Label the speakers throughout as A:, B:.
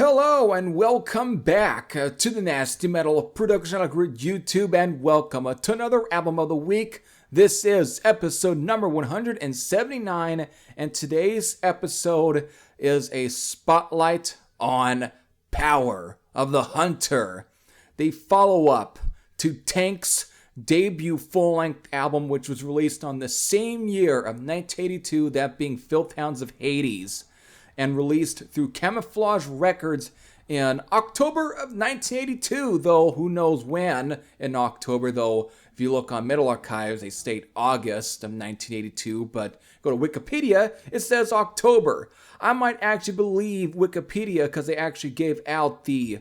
A: Hello and welcome back to the Nasty Metal Production YouTube, and welcome to another album of the week. This is episode number 179, and today's episode is a spotlight on Power of the Hunter, the follow-up to Tank's debut full-length album, which was released on the same year of 1982, that being Filth Hounds of Hades, and released through Kamaflage Records in October of 1982, though who knows when in October, though if you look on Metal Archives, they state August of 1982, but go to Wikipedia, it says October. I might actually believe Wikipedia because they actually gave out the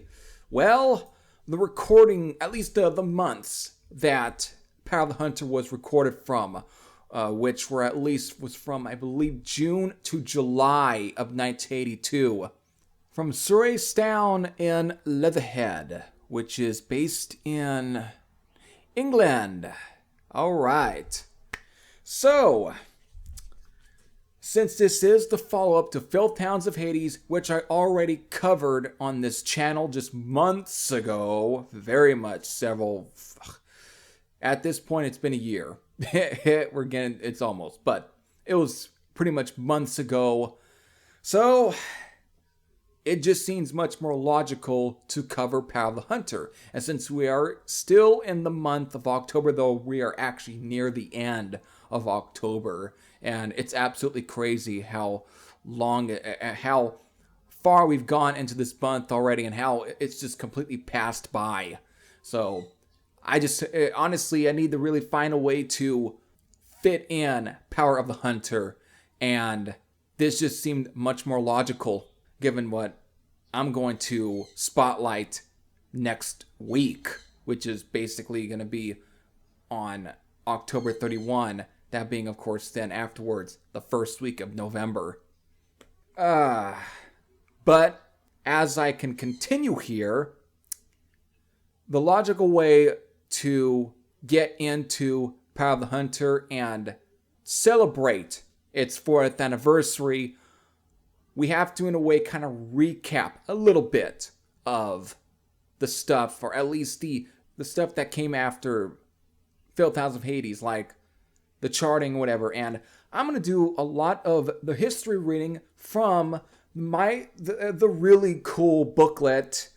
A: recording, at least the months that Power of the Hunter was recorded from, which were at least was from, I believe, June to July of 1982. From Surreystown in Leatherhead, which is based in England. Alright. So, since this is the follow-up to Filth Hounds of Hades, which I already covered on this channel just months ago, very much at this point it's been a year. It's almost, but it was pretty much months ago. So it just seems much more logical to cover Power of the Hunter. And since we are still in the month of October, though we are actually near the end of October, and it's absolutely crazy how far we've gone into this month already and how it's just completely passed by. So honestly, I need to really find a way to fit in Power of the Hunter, and this just seemed much more logical given what I'm going to spotlight next week, which is basically going to be on October 31, that being, of course, then afterwards, the first week of November. But as I can continue here, the logical way to get into Power of the Hunter and celebrate its 4th anniversary, we have to, in a way, kind of recap a little bit of the stuff, or at least the stuff that came after Filth Hounds of Hades, like the charting, whatever. And I'm going to do a lot of the history reading from the really cool booklet,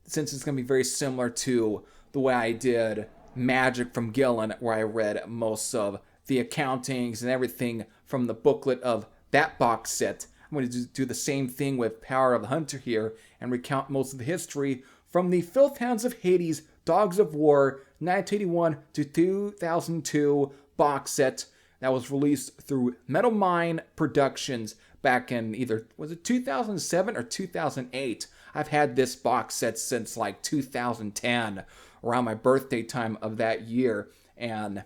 A: since it's going to be very similar to the way I did Magic from Gillen, where I read most of the accountings and everything from the booklet of that box set. I'm going to do the same thing with Power of the Hunter here and recount most of the history from the Filth Hounds of Hades Dogs of War 1981 to 2002 box set that was released through NastyMetalProductions back in either, was it 2007 or 2008? I've had this box set since like 2010, around my birthday time of that year, and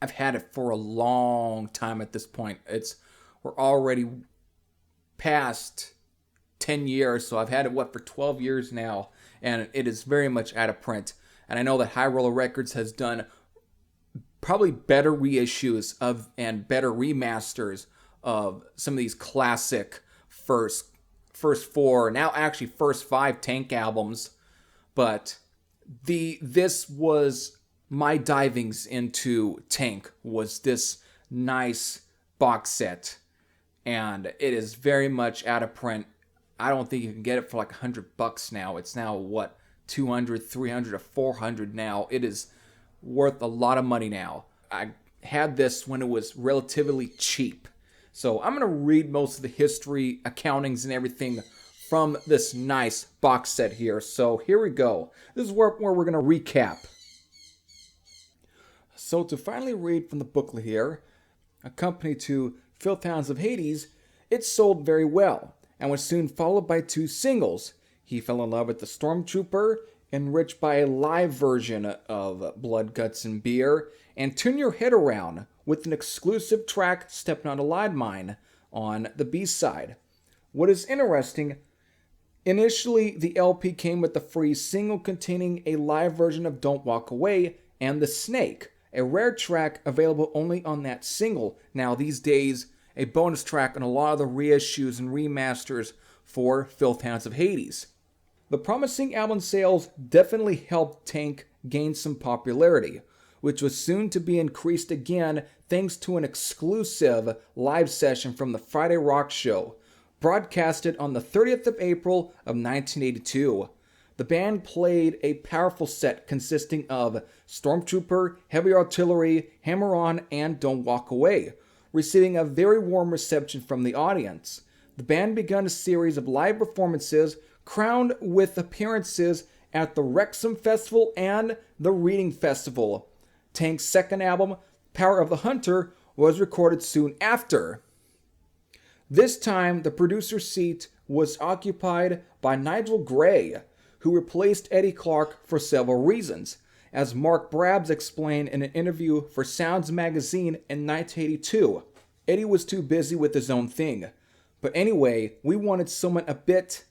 A: I've had it for a long time at this point. We're already past 10 years, so I've had it, for 12 years now, and it is very much out of print. And I know that High Roller Records has done probably better reissues and better remasters of some of these classic first 4, now actually first 5 Tank albums, but this was my divings into Tank, was this nice box set, and it is very much out of print. I don't think you can get it for like $100 now. It's now what, 200, 300, or 400 now. It is worth a lot of money now. I had this when it was relatively cheap. So I'm going to read most of the history, accountings, and everything from this nice box set here. So here we go. This is where we're going to recap. So to finally read from the booklet here, accompanied to Filth Hounds of Hades, it sold very well and was soon followed by 2 singles. He fell in love with the Stormtrooper, enriched by a live version of Blood, Guts, and Beer, and Turn Your Head Around with an exclusive track, Stepping on a Landmine, on the B-side. What is interesting, initially the LP came with the free single containing a live version of Don't Walk Away and The Snake, a rare track available only on that single. Now these days, a bonus track on a lot of the reissues and remasters for Filth Hounds of Hades. The promising album sales definitely helped Tank gain some popularity, which was soon to be increased again thanks to an exclusive live session from the Friday Rock Show, broadcasted on the 30th of April of 1982. The band played a powerful set consisting of Stormtrooper, Heavy Artillery, Hammer On, and Don't Walk Away, receiving a very warm reception from the audience. The band began a series of live performances crowned with appearances at the Wrexham Festival and the Reading Festival. Tank's second album, Power of the Hunter, was recorded soon after. This time, the producer's seat was occupied by Nigel Gray, who replaced Eddie Clark for several reasons. As Mark Brabs explained in an interview for Sounds magazine in 1982, Eddie was too busy with his own thing. But anyway, we wanted someone a bit,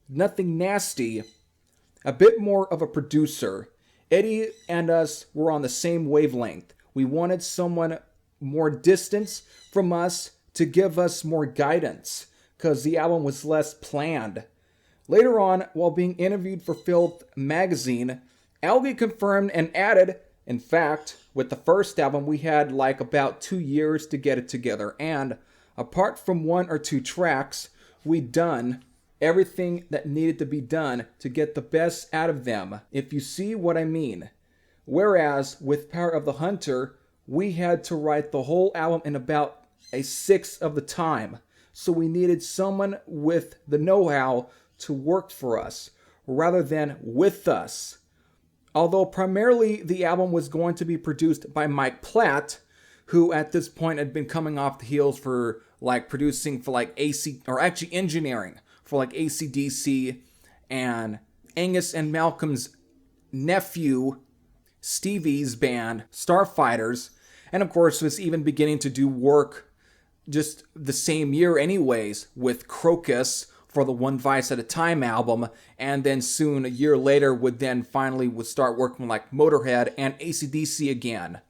A: nothing nasty, a bit more of a producer. Eddie and us were on the same wavelength. We wanted someone more distance from us to give us more guidance, because the album was less planned. Later on, while being interviewed for Filth magazine, Algie confirmed and added, in fact, with the first album, we had like about 2 years to get it together, and apart from 1 or 2 tracks, we'd done everything that needed to be done to get the best out of them, if you see what I mean. Whereas with Power of the Hunter, we had to write the whole album in about a sixth of the time. So we needed someone with the know-how to work for us, rather than with us. Although primarily the album was going to be produced by Mike Platt, who at this point had been coming off the heels for like producing for like engineering for like AC/DC and Angus and Malcolm's nephew Stevie's band Starfighters, and of course was even beginning to do work just the same year anyways with Crocus for the One Vice at a Time album, and then soon a year later would start working like Motorhead and AC/DC again.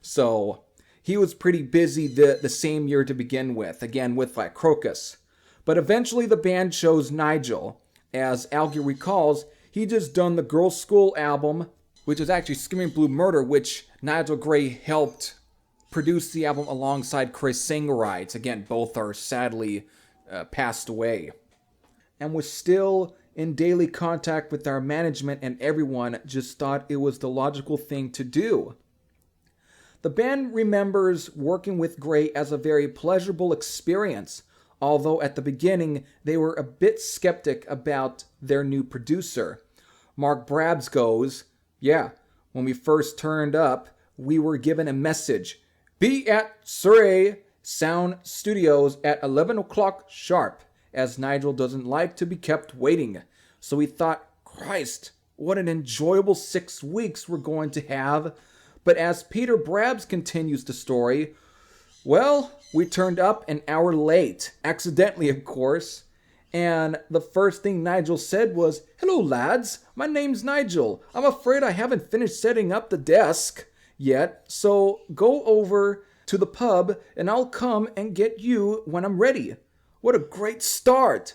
A: So he was pretty busy the same year to begin with, again with like Crocus. But eventually the band chose Nigel. As Algie recalls, he just done the Girls' School album, which was actually Screaming Blue Murder, which Nigel Gray helped produce the album alongside Chris Sangarides. Again, both are sadly passed away. And was still in daily contact with our management, and everyone just thought it was the logical thing to do. The band remembers working with Gray as a very pleasurable experience, although at the beginning they were a bit skeptic about their new producer. Mark Brabs goes, "Yeah, when we first turned up, we were given a message. Be at Surrey Sound Studios at 11 o'clock sharp, as Nigel doesn't like to be kept waiting." So we thought, Christ, what an enjoyable 6 weeks we're going to have. But as Peter Brabs continues the story, well, we turned up an hour late, accidentally of course, and the first thing Nigel said was, "Hello lads, my name's Nigel. I'm afraid I haven't finished setting up the desk yet, so go over to the pub and I'll come and get you when I'm ready." What a great start!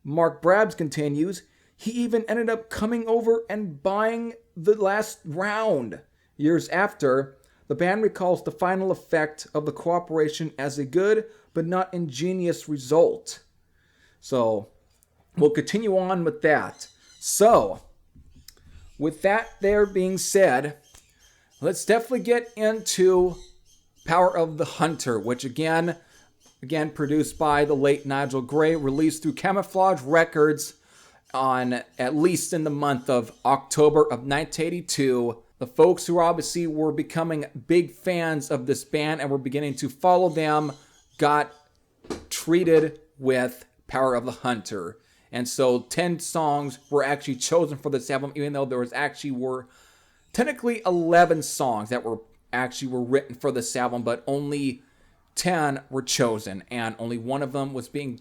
A: Mark Brabs continues, he even ended up coming over and buying the last round. Years after, the band recalls the final effect of the cooperation as a good but not ingenious result. So, we'll continue on with that. So, with that there being said, let's definitely get into Power of the Hunter, which again produced by the late Nigel Gray, released through Kamaflage Records on at least in the month of October of 1982. The folks who obviously were becoming big fans of this band and were beginning to follow them got treated with Power of the Hunter. And so 10 songs were actually chosen for this album, even though there were technically 11 songs that were written for this album, but only 10 were chosen, and only one of them was being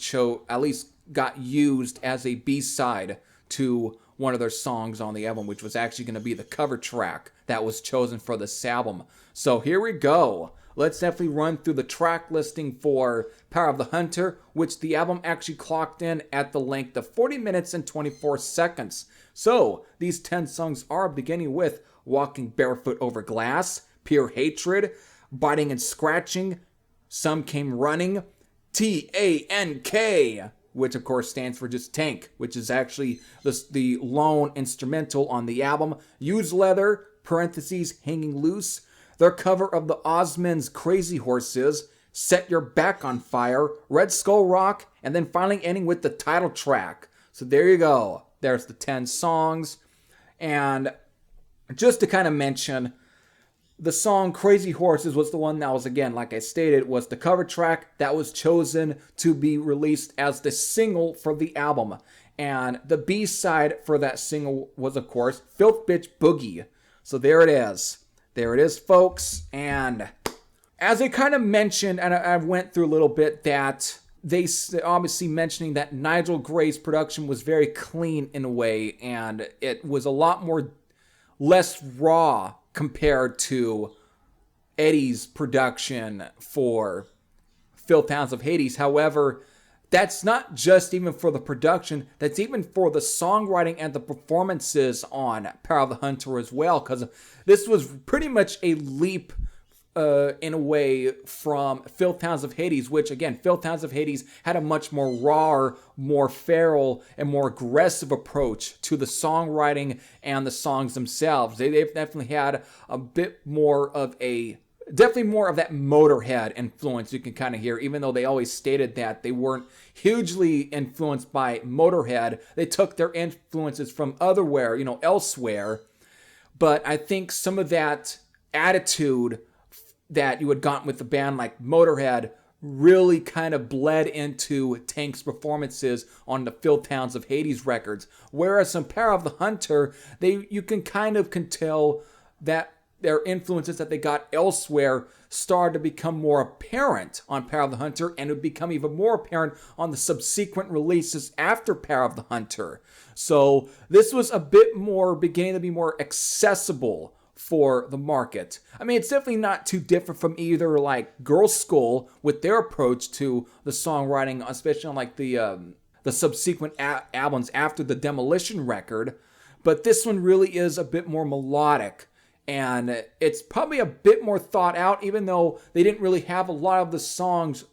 A: at least got used as a B-side to one of their songs on the album, which was actually going to be the cover track that was chosen for this album. So here we go. let's definitely run through the track listing for Power of the Hunter, which the album actually clocked in at the length of 40 minutes and 24 seconds. So, these 10 songs are beginning with Walking Barefoot Over Glass, Pure Hatred, Biting and Scratching, Some Came Running, TANK, which of course stands for just Tank, which is actually the lone instrumental on the album, Use Leather, parentheses, Hanging Loose, their cover of the Osmonds' Crazy Horses, Set Your Back on Fire, Red Skull Rock, and then finally ending with the title track. So there you go. There's the 10 songs. And just to kind of mention, the song Crazy Horses was the one that was, again, like I stated, was the cover track that was chosen to be released as the single for the album. And the B-side for that single was, of course, Filth Bitch Boogie. So there it is. There it is, folks. And as I kind of mentioned, and I went through a little bit, that they obviously mentioning that Nigel Gray's production was very clean in a way, and it was a lot more less raw compared to Eddie's production for Filth Hounds of Hades. However, that's not just even for the production, that's even for the songwriting and the performances on Power of the Hunter as well, because this was pretty much a leap in a way from Filth Hounds of Hades, which again, Filth Hounds of Hades had a much more raw, more feral, and more aggressive approach to the songwriting and the songs themselves. They've definitely had a bit more of definitely more of that Motorhead influence you can kind of hear, even though they always stated that they weren't hugely influenced by Motorhead. They took their influences from elsewhere. But I think some of that attitude that you had gotten with the band like Motorhead really kind of bled into Tank's performances on the Filth Hounds of Hades records. Whereas on Power of the Hunter, you can tell that their influences that they got elsewhere started to become more apparent on Power of the Hunter, and it would become even more apparent on the subsequent releases after Power of the Hunter. So this was a bit more beginning to be more accessible for the market. I mean, it's definitely not too different from either like Girl Skull with their approach to the songwriting, especially on like the subsequent albums after the Demolition record. But this one really is a bit more melodic, and it's probably a bit more thought out, even though they didn't really have a lot of the songs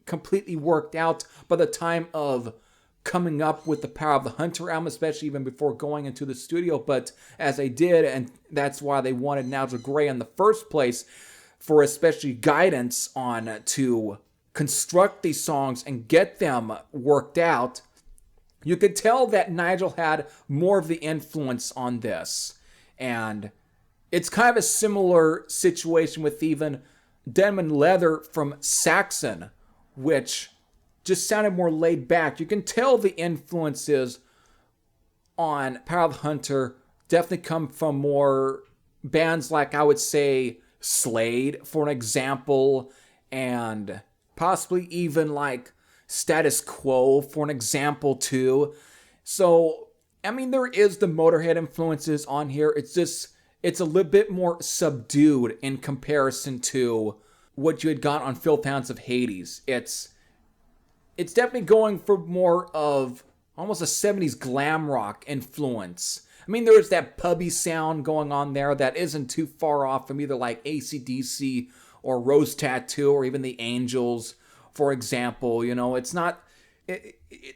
A: completely worked out by the time of coming up with the Power of the Hunter album, especially even before going into the studio. But as they did, and that's why they wanted Nigel Gray in the first place, for especially guidance on to construct these songs and get them worked out, you could tell that Nigel had more of the influence on this. And it's kind of a similar situation with even Denim and Leather from Saxon, which just sounded more laid back. You can tell the influences on Power of the Hunter definitely come from more bands like, I would say, Slade, for an example, and possibly even like Status Quo, for an example, too. So, I mean, there is the Motorhead influences on here. It's a little bit more subdued in comparison to what you had got on Filth Hounds of Hades. It's definitely going for more of almost a 70s glam rock influence. I mean, there's that pubby sound going on there that isn't too far off from either like AC/DC or Rose Tattoo or even the Angels, for example. It's not...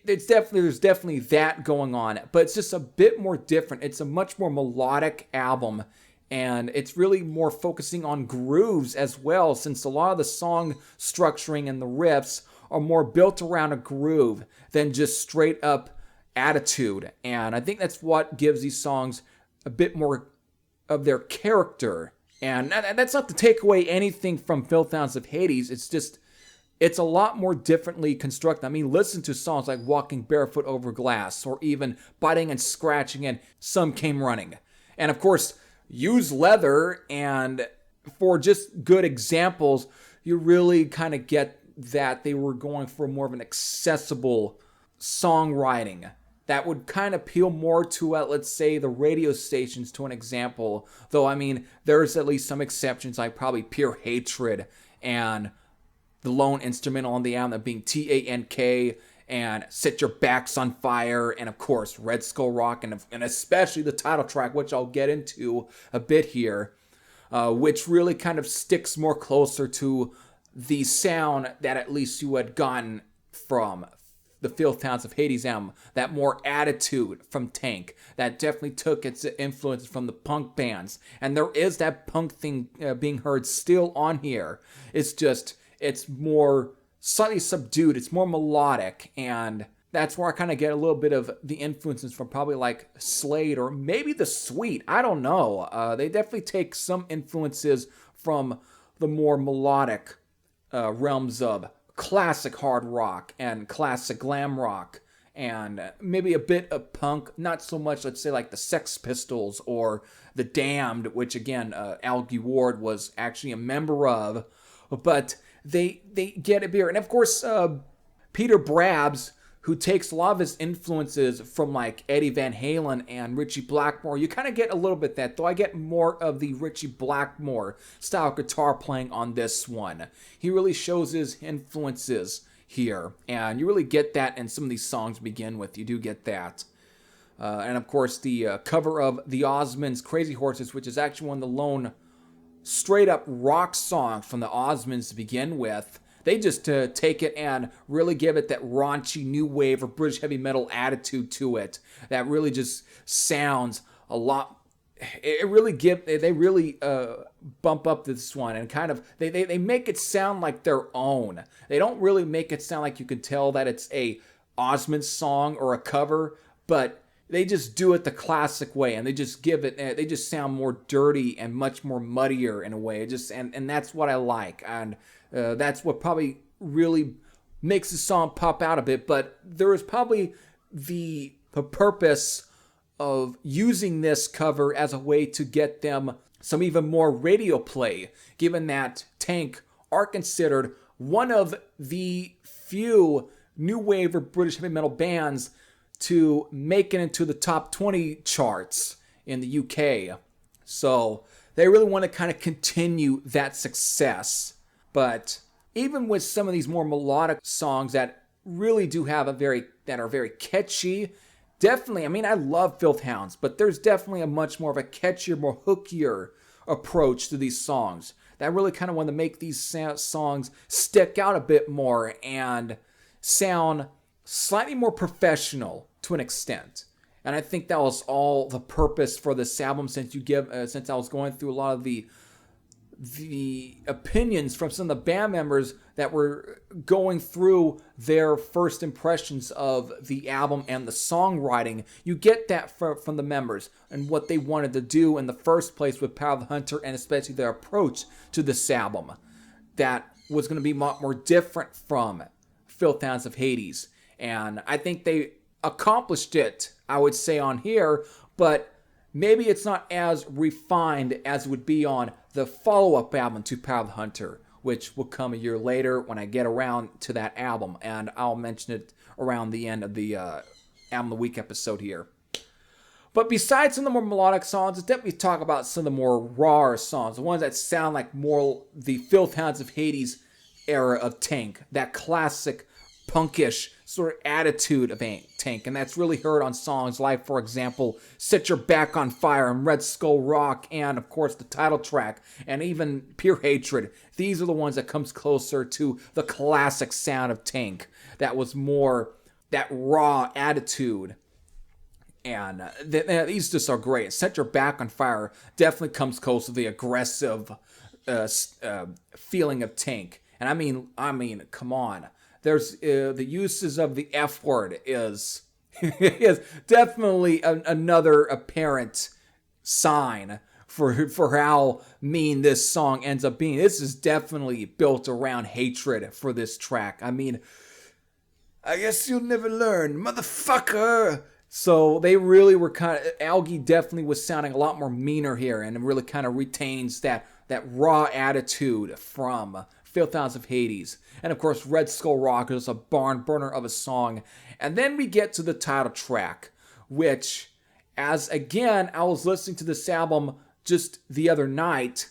A: There's definitely that going on, but it's just a bit more different. It's a much more melodic album, and it's really more focusing on grooves as well, since a lot of the song structuring and the riffs are more built around a groove than just straight up attitude. And I think that's what gives these songs a bit more of their character. And that's not to take away anything from Filth Hounds of Hades. It's a lot more differently constructed. I mean, listen to songs like Walking Barefoot Over Glass, or even Biting and Scratching and Some Came Running. And of course, Use Leather, and for just good examples, you really kind of get that they were going for more of an accessible songwriting. that would kind of appeal more to, let's say, the radio stations, to an example. Though, I mean, there's at least some exceptions, like probably Pure Hatred and the lone instrumental on the album being TANK and Set Your Backs on Fire, and of course Red Skull Rock, and especially the title track, which I'll get into a bit here, which really kind of sticks more closer to the sound that at least you had gotten from the Filth Hounds of Hades album, that more attitude from Tank, that definitely took its influence from the punk bands. And there is that punk thing being heard still on here. It's just, it's more slightly subdued, it's more melodic, and that's where I kind of get a little bit of the influences from probably like Slade or maybe The Sweet. I don't know. They definitely take some influences from the more melodic realms of classic hard rock and classic glam rock, and maybe a bit of punk, not so much, let's say, like the Sex Pistols or the Damned, which again, Algie Ward was actually a member of, but they get a beer. And of course, Peter Brabs, who takes a lot of his influences from like Eddie Van Halen and Ritchie Blackmore. You kind of get a little bit that, though I get more of the Ritchie Blackmore style guitar playing on this one. He really shows his influences here, and you really get that in some of these songs to begin with. You do get that. And of course, the cover of the Osmonds' Crazy Horses, which is actually one of the lone straight up rock songs from the Osmonds to begin with. They just take it and really give it that raunchy new wave or British heavy metal attitude to it. That really just sounds a lot. They really bump up this one, and kind of they make it sound like their own. They don't really make it sound like you can tell that it's a Osmond song or a cover, but they just do it the classic way, and they just give it. They just sound more dirty and much more muddier in a way. It just and that's what I like, and that's what probably really makes the song pop out a bit. But there is probably the purpose of using this cover as a way to get them some even more radio play, given that Tank are considered one of the few new wave or British heavy metal bands to make it into the top 20 charts in the UK. So they really want to kind of continue that success. But even with some of these more melodic songs that really do have that are very catchy, definitely, I mean, I love Filth Hounds, but there's definitely a much more of a catchier, more hookier approach to these songs that really kind of want to make these songs stick out a bit more and sound slightly more professional to an extent. And I think that was all the purpose for this album, since I was going through a lot of the opinions from some of the band members that were going through their first impressions of the album and the songwriting. You get that from the members and what they wanted to do in the first place with Power of the Hunter, and especially their approach to this album that was going to be a lot more different from Filth Hounds of Hades. And I think they accomplished it, I would say, on here, but maybe it's not as refined as it would be on the follow-up album to Power of the Hunter, which will come a year later when I get around to that album, and I'll mention it around the end of the Album of the Week episode here. But besides some of the more melodic songs, let's definitely talk about some of the more raw songs, the ones that sound like more the Filth Hounds of Hades era of Tank, that classic punkish sort of attitude of Tank, and that's really heard on songs like, for example, Set Your Back on Fire and Red Skull Rock, and of course the title track, and even Pure Hatred. These are the ones that comes closer to the classic sound of Tank. That was more that raw attitude, and these just are great. Set Your Back on Fire definitely comes close to the aggressive feeling of Tank, and I mean, come on. There's the uses of the F word is definitely another apparent sign for how mean this song ends up being. This is definitely built around hatred for this track. I mean, I guess you'll never learn, motherfucker. So they really were Algie definitely was sounding a lot more meaner here, and it really kind of retains that raw attitude from Filth Hounds of Hades. And of course, Red Skull Rocket is a barn burner of a song. And then we get to the title track, which, as again, I was listening to this album just the other night,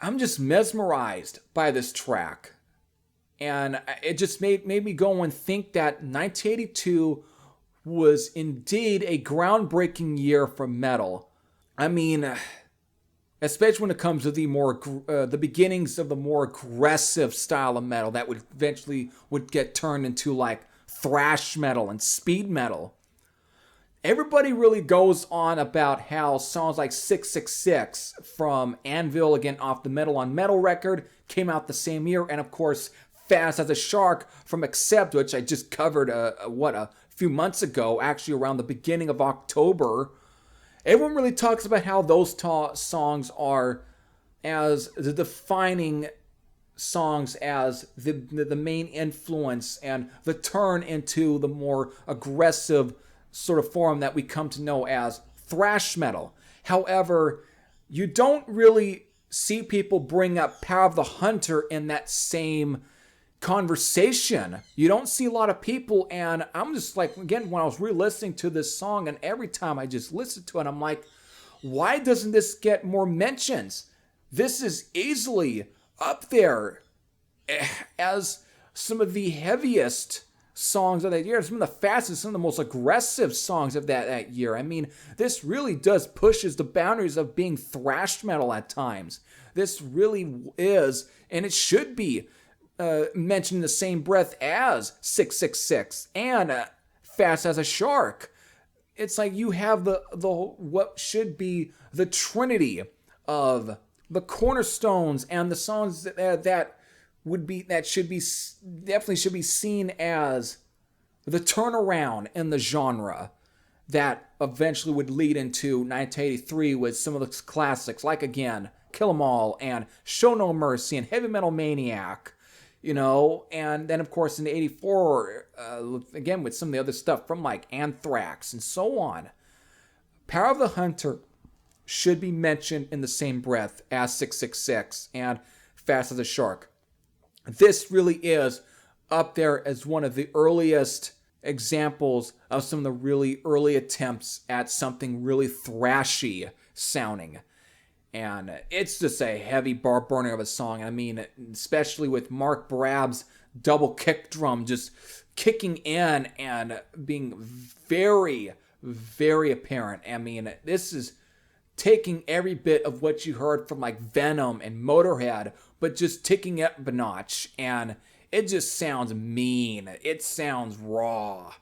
A: I'm just mesmerized by this track. And it just made me go and think that 1982 was indeed a groundbreaking year for metal. I mean, especially when it comes to the beginnings of the more aggressive style of metal that would eventually get turned into like thrash metal and speed metal. Everybody really goes on about how songs like 666 from Anvil, again off the Metal on Metal record, came out the same year, and of course Fast as a Shark from Accept, which I just covered a few months ago, actually around the beginning of October. Everyone really talks about how those songs are as the defining songs, as the main influence and the turn into the more aggressive sort of form that we come to know as thrash metal. However, you don't really see people bring up Power of the Hunter in that same conversation. You don't see a lot of people, and I'm just like, again, when I was re-listening to this song, and every time I just listen to it, I'm like, why doesn't this get more mentions? This is easily up there as some of the heaviest songs of that year, some of the fastest, some of the most aggressive songs of that year. I mean, this really does pushes the boundaries of being thrash metal at times. This really is, and it should be mentioned in the same breath as 666 and Fast as a Shark. It's like you have the what should be the trinity of the cornerstones and the songs that should be seen as the turnaround in the genre that eventually would lead into 1983 with some of the classics like, again, Kill 'Em All and Show No Mercy and Heavy Metal Maniac, you know, and then of course in 84, again with some of the other stuff from like Anthrax and so on. Power of the Hunter should be mentioned in the same breath as 666 and Fast as a Shark. This really is up there as one of the earliest examples of some of the really early attempts at something really thrashy sounding. And it's just a heavy bar burner of a song. I mean, especially with Mark Brab's double kick drum just kicking in and being very, very apparent. I mean, this is taking every bit of what you heard from like Venom and Motorhead, but just taking it a notch. And it just sounds mean. It sounds raw.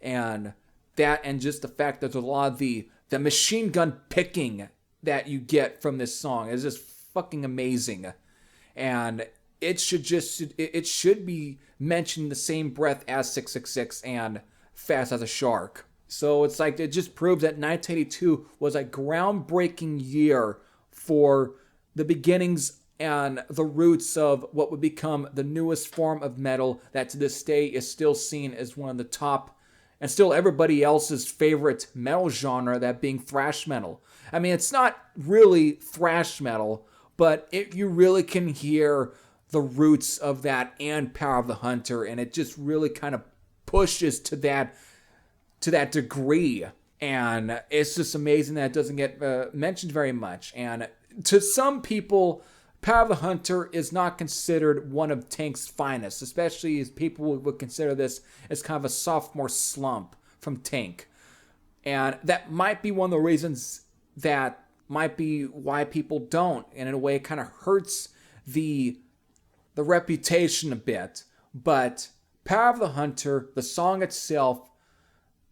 A: And that, and just the fact that there's a lot of the machine gun picking that you get from this song is just fucking amazing. And it should be mentioned in the same breath as 666 and Fast as a Shark. So it's like, it just proves that 1982 was a groundbreaking year for the beginnings and the roots of what would become the newest form of metal that to this day is still seen as one of the top and still everybody else's favorite metal genre, that being thrash metal. I mean, it's not really thrash metal, but you really can hear the roots of that and Power of the Hunter, and it just really kind of pushes to that degree. And it's just amazing that it doesn't get mentioned very much. And to some people, Power of the Hunter is not considered one of Tank's finest, especially as people would consider this as kind of a sophomore slump from Tank. And that might be one of the reasons that might be why people don't. And in a way, it kind of hurts the reputation a bit. But Power of the Hunter, the song itself,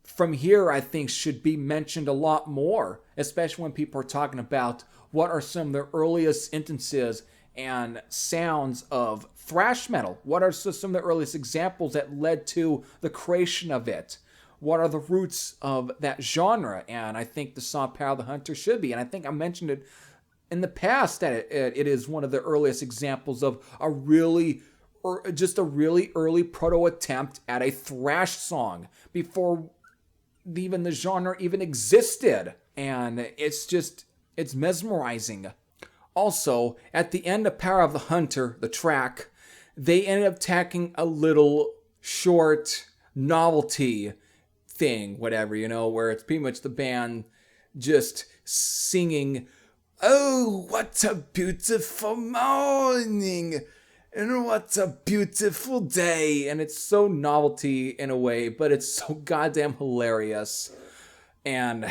A: from here, I think, should be mentioned a lot more, especially when people are talking about what are some of the earliest instances and sounds of thrash metal. What are some of the earliest examples that led to the creation of it? What are the roots of that genre? And I think the song Power of the Hunter should be. And I think I mentioned it in the past that it is one of the earliest examples of a really early proto attempt at a thrash song before even the genre even existed. And it's mesmerizing. Also, at the end of Power of the Hunter, the track, they ended up tacking a little short novelty thing, whatever, where it's pretty much the band just singing, "Oh, what a beautiful morning, and what a beautiful day." And it's so novelty in a way, but it's so goddamn hilarious. And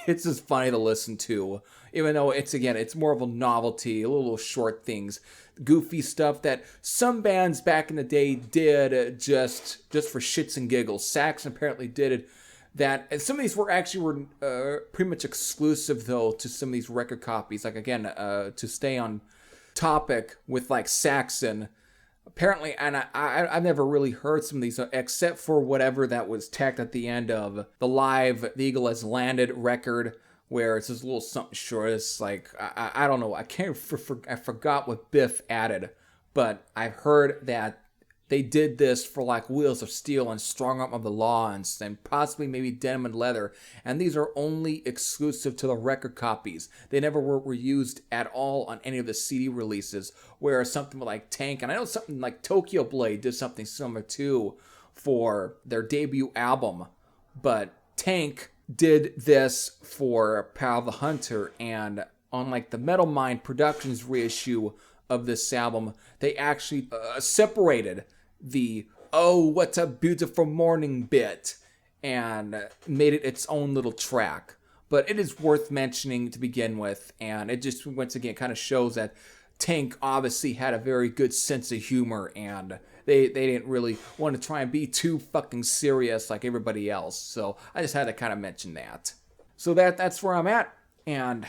A: it's just funny to listen to, even though it's more of a novelty, little short things, goofy stuff that some bands back in the day did just for shits and giggles. Saxon apparently did it. And some of these were pretty much exclusive though to some of these record copies. Like again, to stay on topic with like Saxon, apparently, and I've never really heard some of these except for whatever that was tacked at the end of the live "The Eagle Has Landed" record, where it's just a little something short. It's like I don't know. I forgot what Biff added, but I've heard that they did this for like Wheels of Steel and Strong Arm of the Law and possibly maybe Denim and Leather. And these are only exclusive to the record copies. They never were used at all on any of the CD releases. Whereas something like Tank, and I know something like Tokyo Blade did something similar too for their debut album. But Tank did this for Power of the Hunter, and on like the Metal Mind Productions reissue of this album, they actually separated the "Oh, what a beautiful morning" bit and made it its own little track. But it is worth mentioning to begin with, and it just once again kind of shows that Tank obviously had a very good sense of humor, and they didn't really want to try and be too fucking serious like everybody else. So I just had to kind of mention that. So that's where I'm at, and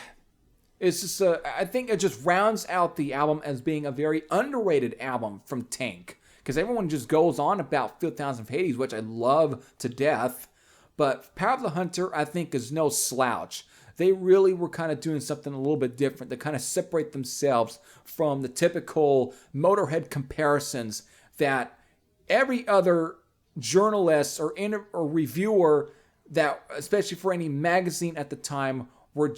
A: it's just I think it just rounds out the album as being a very underrated album from Tank. Because everyone just goes on about Filth Hounds of Hades, which I love to death. But Power of the Hunter, I think, is no slouch. They really were kind of doing something a little bit different to kind of separate themselves from the typical Motorhead comparisons that every other journalist or reviewer, that especially for any magazine at the time, were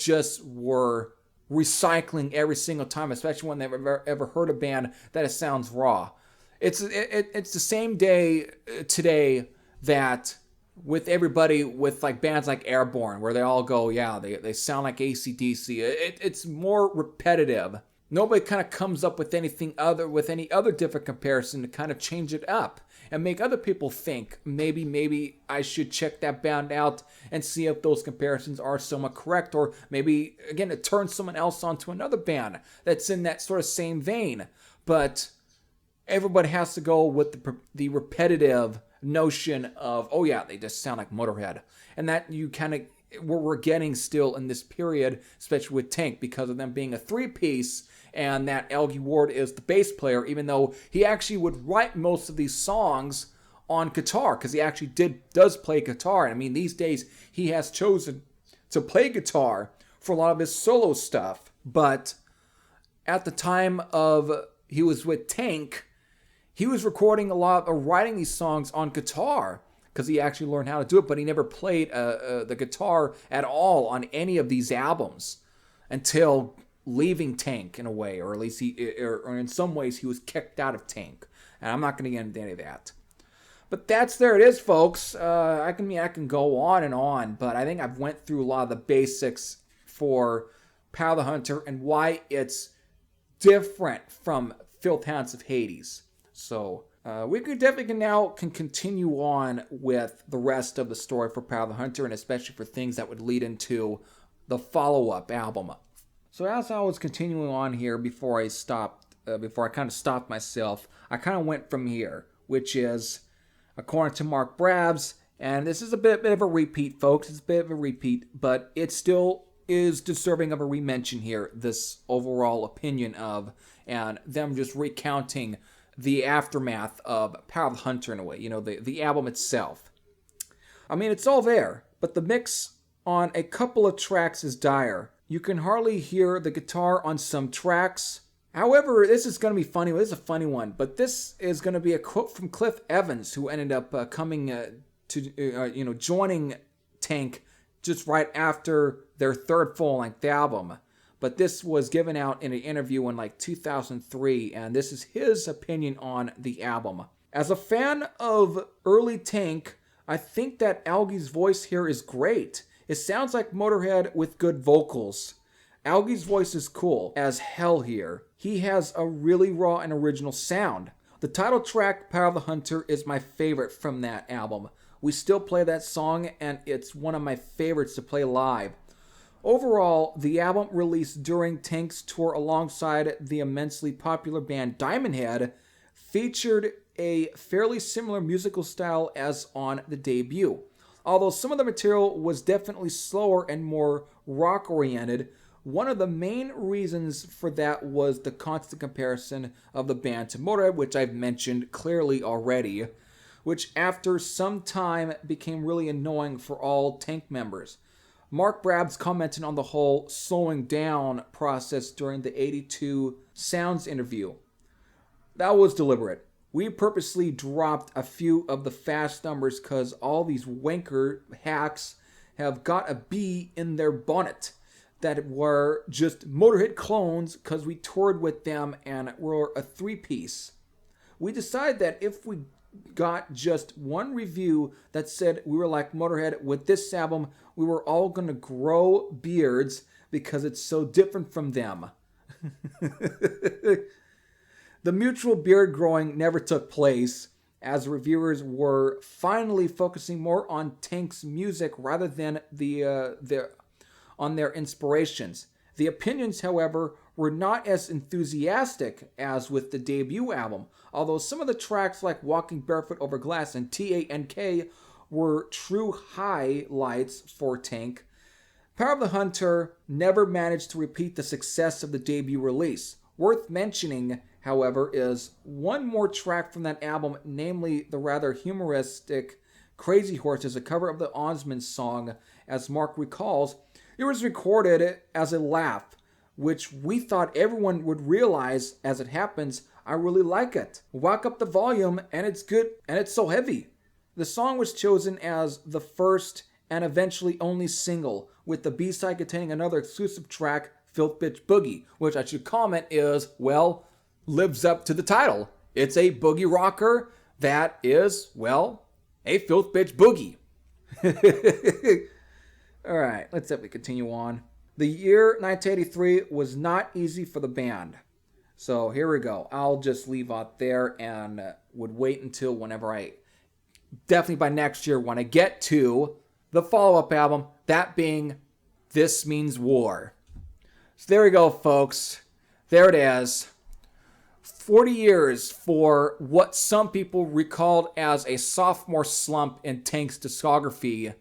A: recycling every single time, especially when they've ever heard a band that it sounds raw. It's the same day today that with everybody with like bands like Airborne, where they all go, yeah, they sound like AC/DC. It's more repetitive. Nobody kind of comes up with any other different comparison to kind of change it up and make other people think maybe I should check that band out and see if those comparisons are somewhat correct, or maybe again it turns someone else onto another band that's in that sort of same vein. But everybody has to go with the repetitive notion of, oh yeah, they just sound like Motorhead. And that you kind of, we're getting still in this period, especially with Tank, because of them being a three-piece, and that Elgie Ward is the bass player, even though he actually would write most of these songs on guitar, because he actually does play guitar. And I mean, these days, he has chosen to play guitar for a lot of his solo stuff. But at the time of he was with Tank, he was recording a lot or writing these songs on guitar because he actually learned how to do it, but he never played the guitar at all on any of these albums until leaving Tank in a way, or at least or in some ways he was kicked out of Tank. And I'm not going to get into any of that. But there it is, folks. I can go on and on, but I think I've went through a lot of the basics for Power of the Hunter and why it's different from Filth Hounds of Hades. So we could definitely can continue on with the rest of the story for Power of the Hunter, and especially for things that would lead into the follow-up album. So as I was continuing on here before I kind of stopped myself, I kind of went from here, which is, according to Mark Brabs, and this is a bit of a repeat, folks. It's a bit of a repeat, but it still is deserving of a re-mention here, this overall opinion of, and them just recounting the aftermath of Power of the Hunter in a way, the album itself. I mean, it's all there, but the mix on a couple of tracks is dire. You can hardly hear the guitar on some tracks. However, this is going to be funny. This is a funny one, but this is going to be a quote from Cliff Evans, who ended up coming to joining Tank just right after their third full-length album. but this was given out in an interview in like 2003, and this is his opinion on the album. As a fan of early Tank, I think that Algie's voice here is great. It sounds like Motorhead with good vocals. Algie's voice is cool as hell here. He has a really raw and original sound. The title track, Power of the Hunter, is my favorite from that album. We still play that song, and it's one of my favorites to play live. Overall, the album released during Tank's tour alongside the immensely popular band Diamond Head featured a fairly similar musical style as on the debut. Although some of the material was definitely slower and more rock-oriented, one of the main reasons for that was the constant comparison of the band to Motorhead, which I've mentioned clearly already, which after some time became really annoying for all Tank members. Mark Brabs commented on the whole slowing down process during the 82 Sounds interview. That was deliberate. We purposely dropped a few of the fast numbers because all these wanker hacks have got a bee in their bonnet that were just Motorhead clones because we toured with them and were a three-piece. We decided that if we got just one review that said we were like Motorhead with this album, we were all going to grow beards because it's so different from them. The mutual beard growing never took place, as reviewers were finally focusing more on Tank's music rather than on their inspirations. The opinions, however, were not as enthusiastic as with the debut album, although some of the tracks like Walking Barefoot Over Glass and TANK were true highlights for Tank. Power of the Hunter never managed to repeat the success of the debut release. Worth mentioning, however, is one more track from that album, namely the rather humoristic Crazy Horses, a cover of the Osmonds song. As Mark recalls, it was recorded as a laugh, which we thought everyone would realize. As it happens, I really like it. Whack up the volume, and it's good, and it's so heavy. The song was chosen as the first and eventually only single, with the B-side containing another exclusive track, Filth Bitch Boogie, which I should comment is, well, lives up to the title. It's a boogie rocker that is, well, a Filth Bitch Boogie. Alright, let's simply continue on. The year 1983 was not easy for the band. So here we go. I'll just leave out there and would wait until whenever definitely by next year, when I get to the follow-up album, that being This Means War. So there we go, folks. There it is. 40 years for what some people recalled as a sophomore slump in Tank's discography.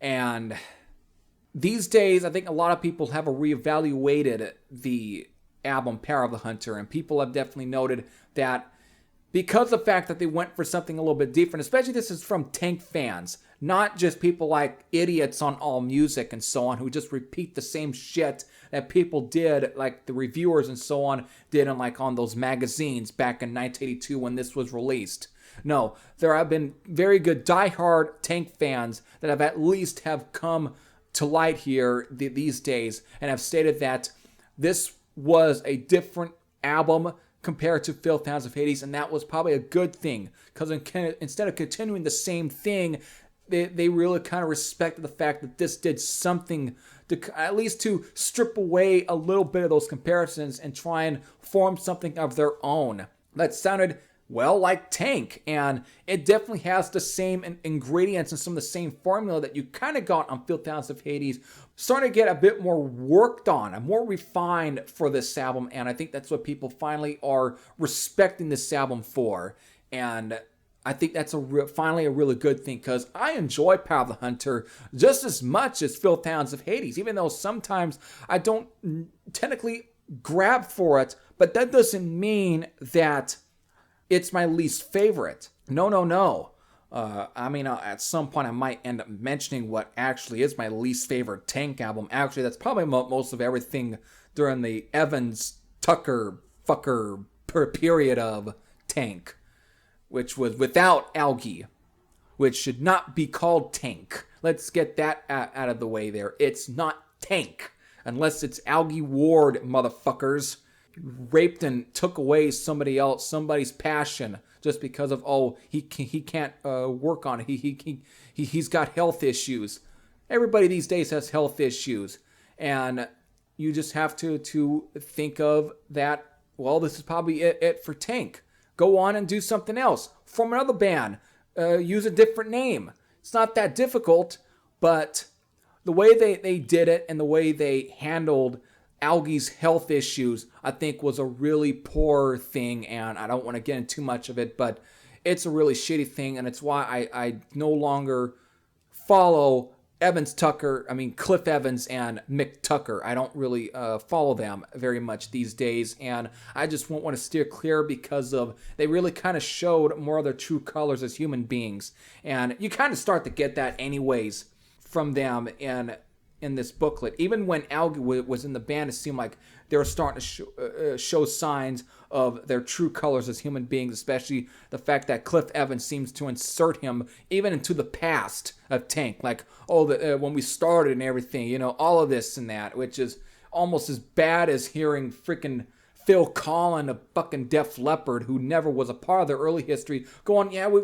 A: And these days, I think a lot of people have reevaluated the album Power of the Hunter, and people have definitely noted that because of the fact that they went for something a little bit different, especially this is from Tank fans, not just people like idiots on AllMusic and so on who just repeat the same shit that people did, like the reviewers and so on did on those magazines back in 1982 when this was released. No, there have been very good diehard Tank fans that have at least have come to light here these days and have stated that this was a different album compared to Filth Hounds of Hades, and that was probably a good thing, because instead of continuing the same thing, they really kind of respected the fact that this did something to at least to strip away a little bit of those comparisons and try and form something of their own that sounded, well, like Tank. And it definitely has the same ingredients and some of the same formula that you kind of got on Filth Hounds of Hades, starting to get a bit more worked on and more refined for this album. And I think that's what people finally are respecting this album for. And I think that's finally a really good thing, because I enjoy Power of the Hunter just as much as Filth Hounds of Hades, even though sometimes I don't technically grab for it, but that doesn't mean that it's my least favorite. No. At some point I might end up mentioning what actually is my least favorite Tank album. Actually, that's probably most of everything during the Evans Tucker fucker period of Tank, which was without Algie, which should not be called Tank. Let's get that out of the way there. It's not Tank. unless it's Algie Ward, motherfuckers. Raped and took away somebody's passion just because of, oh, he can't work on it. He's got health issues. Everybody these days has health issues, and you just have to think of that. Well, this is probably it for Tank. Go on and do something else. Form another band. Use a different name. It's not that difficult, but the way they did it and the way they handled Algie's health issues, I think, was a really poor thing, and I don't want to get into too much of it, but it's a really shitty thing, and it's why I no longer follow Cliff Evans and Mick Tucker. I don't really follow them very much these days, and I just won't want to steer clear because they really kind of showed more of their true colors as human beings, and you kind of start to get that anyways from them in this booklet. Even when Algie was in the band, it seemed like they were starting to show signs of their true colors as human beings, especially the fact that Cliff Evans seems to insert him even into the past of Tank. Like, when we started and everything, all of this and that, which is almost as bad as hearing freaking Phil Collin, a fucking Def Leppard, who never was a part of their early history, going, yeah, we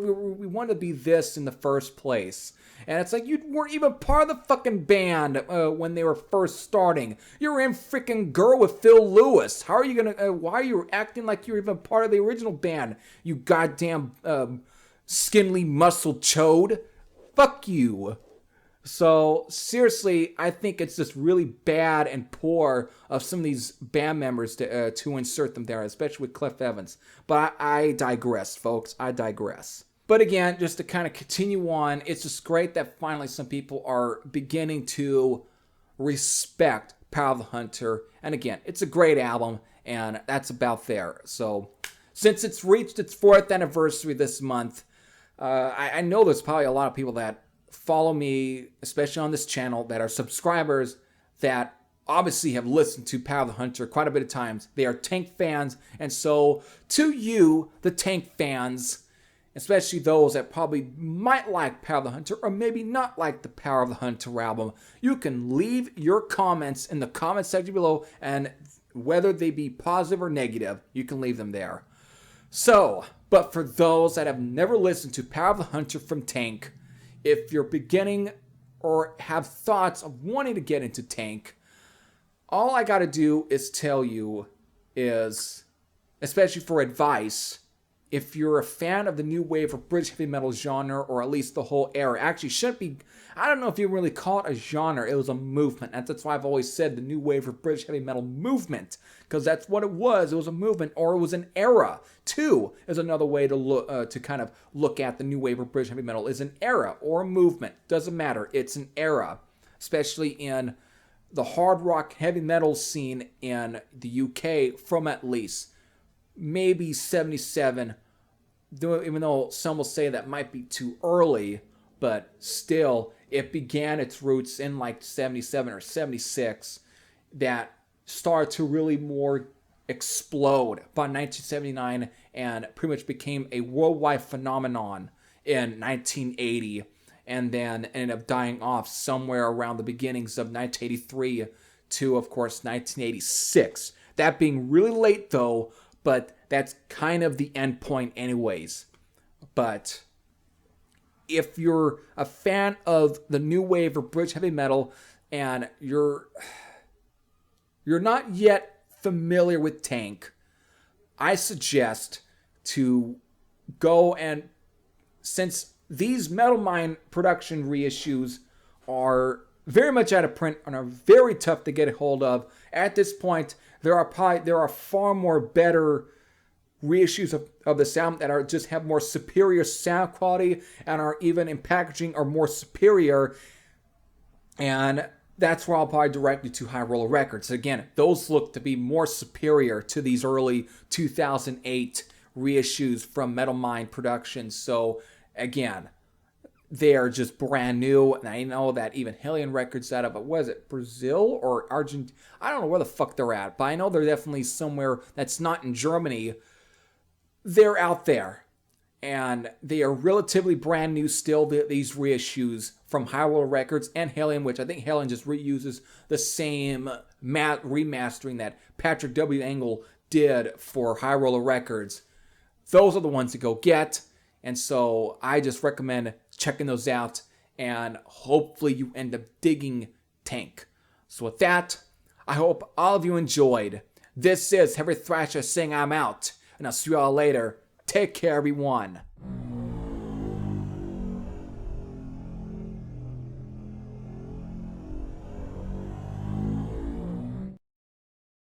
A: wanted to be this in the first place. And it's like, you weren't even part of the fucking band when they were first starting. You were in freaking Girl with Phil Lewis. How are you gonna, why are you acting like you're even part of the original band? You goddamn skinny muscle chode. Fuck you. So, seriously, I think it's just really bad and poor of some of these band members to insert them there, especially with Cliff Evans. But I digress, folks. I digress. But again, just to kind of continue on, it's just great that finally some people are beginning to respect Power of the Hunter. And again, it's a great album, and that's about there. So, since it's reached its 4th anniversary this month, I know there's probably a lot of people that follow me, especially on this channel, that are subscribers that obviously have listened to Power of the Hunter quite a bit of times. They are Tank fans, and so to you, the Tank fans, especially those that probably might like Power of the Hunter or maybe not like the Power of the Hunter album, you can leave your comments in the comment section below, and whether they be positive or negative, you can leave them there. So, but for those that have never listened to Power of the Hunter from Tank, if you're beginning or have thoughts of wanting to get into Tank, all I gotta do is tell you is, especially for advice, if you're a fan of the new wave of British heavy metal genre, or at least the whole era, actually shouldn't be, I don't know if you really call it a genre, it was a movement. And that's why I've always said the new wave of British heavy metal movement, because that's what it was a movement, or it was an era. Too is another way to look, to kind of look at the new wave of British heavy metal, is an era or a movement. Doesn't matter, it's an era, especially in the hard rock heavy metal scene in the UK from at least maybe 77, even though some will say that might be too early, but still, it began its roots in like 77 or 76, that started to really more explode by 1979 and pretty much became a worldwide phenomenon in 1980, and then ended up dying off somewhere around the beginnings of 1983 to, of course, 1986. That being really late, though, but that's kind of the end point anyways. But if you're a fan of the new wave of British heavy metal and you're not yet familiar with Tank, I suggest to go, and since these Metal Mind production reissues are very much out of print and are very tough to get a hold of, at this point, there are far more better reissues of this album that are just have more superior sound quality and are even in packaging are more superior, and that's where I'll probably direct you to High Roller Records. Again, those look to be more superior to these early 2008 reissues from Metal Mind Productions. So again, they are just brand new, and I know that even Hellion Records out of, was it Brazil or Argentina? I don't know where the fuck they're at, but I know they're definitely somewhere that's not in Germany. They're out there, And they are relatively brand new still, these reissues from High Roller Records and Hellion, which I think Hellion just reuses the same remastering that Patrick W. Engel did for High Roller Records. Those are the ones to go get. And so I just recommend checking those out. And hopefully you end up digging Tank. So with that, I hope all of you enjoyed. This is Heavy Thrasher saying I'm out. And I'll see you all later. Take care, everyone.